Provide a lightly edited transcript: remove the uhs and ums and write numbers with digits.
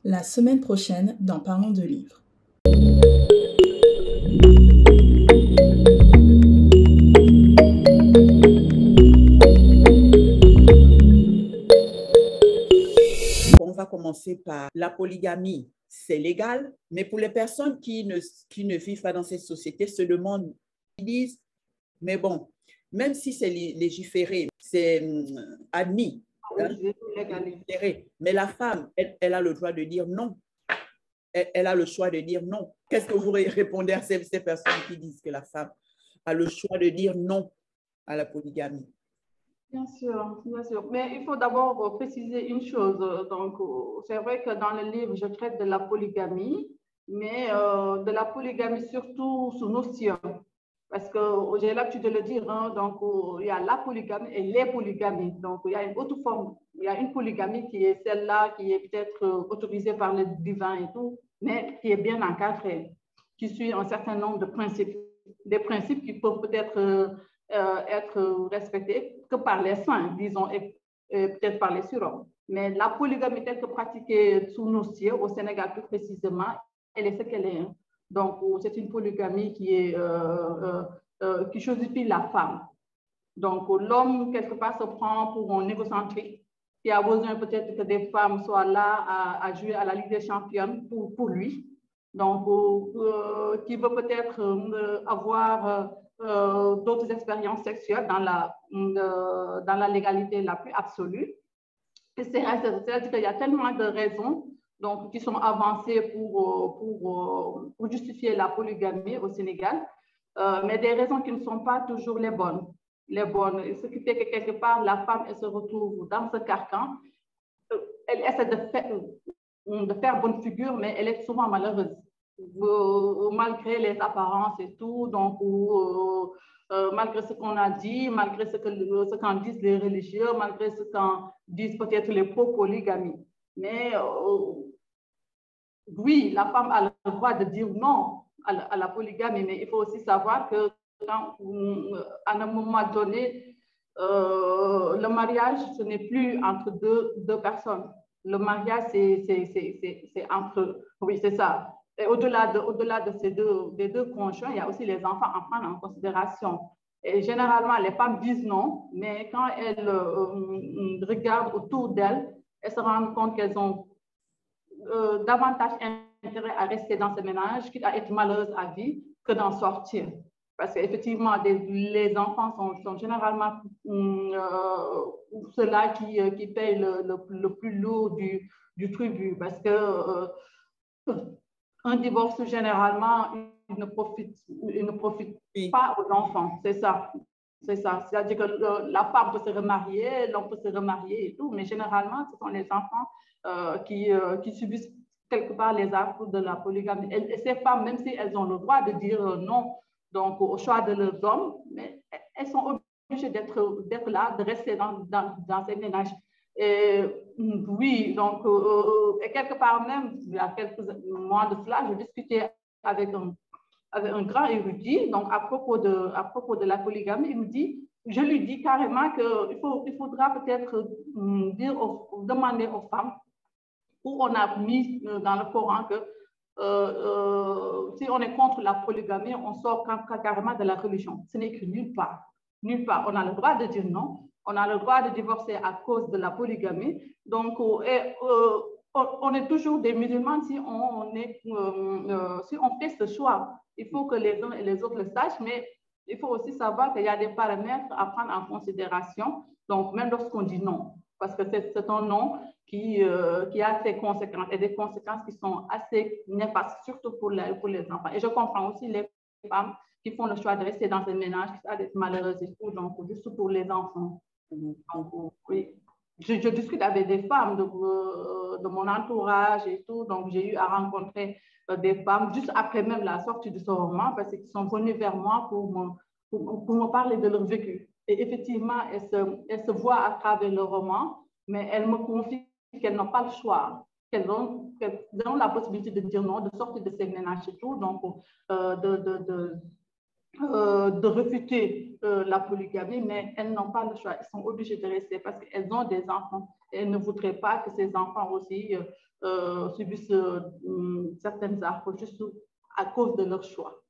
La semaine prochaine dans Parlons de livres. On va commencer par la polygamie. C'est légal, mais pour les personnes qui ne vivent pas dans cette société se demandent, ils disent, mais bon, même si c'est légiféré, c'est admis, légiféré, mais la femme, elle a le droit de dire non. Elle a le choix de dire non. Qu'est-ce que vous répondez à ces personnes qui disent que la femme a le choix de dire non à la polygamie? Bien sûr, bien sûr. Mais il faut d'abord préciser une chose. Donc, c'est vrai que dans le livre, je traite de la polygamie, mais de la polygamie surtout sous notion. Parce que j'ai l'habitude de le dire, hein, donc il y a la polygamie et les polygamies. Donc, il y a une autre forme. Il y a une polygamie qui est celle-là, qui est peut-être autorisée par le divin et tout, mais qui est bien encadrée, qui suit un certain nombre de principes. Des principes qui peuvent peut-être être respectés que par les saints, disons, et peut-être par les surhommes. Mais la polygamie telle que pratiquée sous nos cieux, au Sénégal plus précisément, elle est ce qu'elle est. Donc, c'est une polygamie qui chosifie la femme. Donc, l'homme, quelque part, se prend pour un égocentrique qui a besoin peut-être que des femmes soient là à jouer à la Ligue des Championnes pour lui. Donc, qui veut peut-être avoir d'autres expériences sexuelles dans la légalité la plus absolue. C'est-à-dire qu'il y a tellement de raisons donc, qui sont avancées pour justifier la polygamie au Sénégal, mais des raisons qui ne sont pas toujours les bonnes. Ce qui fait que quelque part, la femme, elle se retrouve dans ce carcan. Elle essaie de faire bonne figure, mais elle est souvent malheureuse, malgré les apparences et tout. Donc, malgré ce qu'on a dit, malgré ce qu'en disent les religieux, malgré ce qu'en disent peut-être les pro-polygamie. Mais oui, la femme a le droit de dire non à la polygamie, mais il faut aussi savoir que quand, à un moment donné, le mariage, ce n'est plus entre deux personnes. Le mariage, c'est entre... Oui, c'est ça. Et au-delà de des deux conjoints, il y a aussi les enfants à prendre en considération. Et généralement, les femmes disent non, mais quand elles regardent autour d'elles, elles se rendent compte qu'elles ont davantage intérêt à rester dans ce ménage, quitte à être malheureuse à vie, que d'en sortir. Parce qu'effectivement, les enfants sont généralement ceux-là qui payent le plus lourd du tribut. Parce que un divorce, généralement, il ne profite pas aux enfants. C'est ça. C'est ça. C'est-à-dire que la femme peut se remarier, l'homme peut se remarier et tout, mais généralement, ce sont les enfants qui subissent quelque part les affres de la polygamie. Et ces femmes, même si elles ont le droit de dire non donc, au choix de leurs hommes, mais elles sont obligées d'être là, de rester dans ces ménages. Et, oui, donc, et quelque part même, il y a quelques mois de cela, je discutais avec un grand érudit, donc à propos de la polygamie, il me dit, je lui dis carrément qu'il faudra peut-être demander aux femmes, où on a mis dans le Coran que si on est contre la polygamie, on sort carrément de la religion. Ce n'est que nulle part. Nulle part. On a le droit de dire non. On a le droit de divorcer à cause de la polygamie. Donc, on est toujours des musulmans si on fait ce choix. Il faut que les uns et les autres le sachent, mais il faut aussi savoir qu'il y a des paramètres à prendre en considération. Donc, même lorsqu'on dit non, parce que c'est un non qui a ses conséquences et des conséquences qui sont assez néfastes, surtout pour les enfants. Et je comprends aussi les femmes qui font le choix de rester dans un ménage, qui sont malheureuses et tout, donc juste pour les enfants. Donc, oui. Je discute avec des femmes de mon entourage et tout, donc j'ai eu à rencontrer des femmes juste après même la sortie de ce roman, parce qu'ils sont venus vers moi pour me parler de leur vécu. Et effectivement, elles se voient à travers le roman, mais elles me confient qu'elles n'ont pas le choix, qu'elles ont la possibilité de dire non, de sortir de ces ménages et tout, donc de refuter la polygamie, mais elles n'ont pas le choix. Elles sont obligées de rester parce qu'elles ont des enfants. Et elles ne voudraient pas que ces enfants aussi subissent certaines affres juste à cause de leur choix.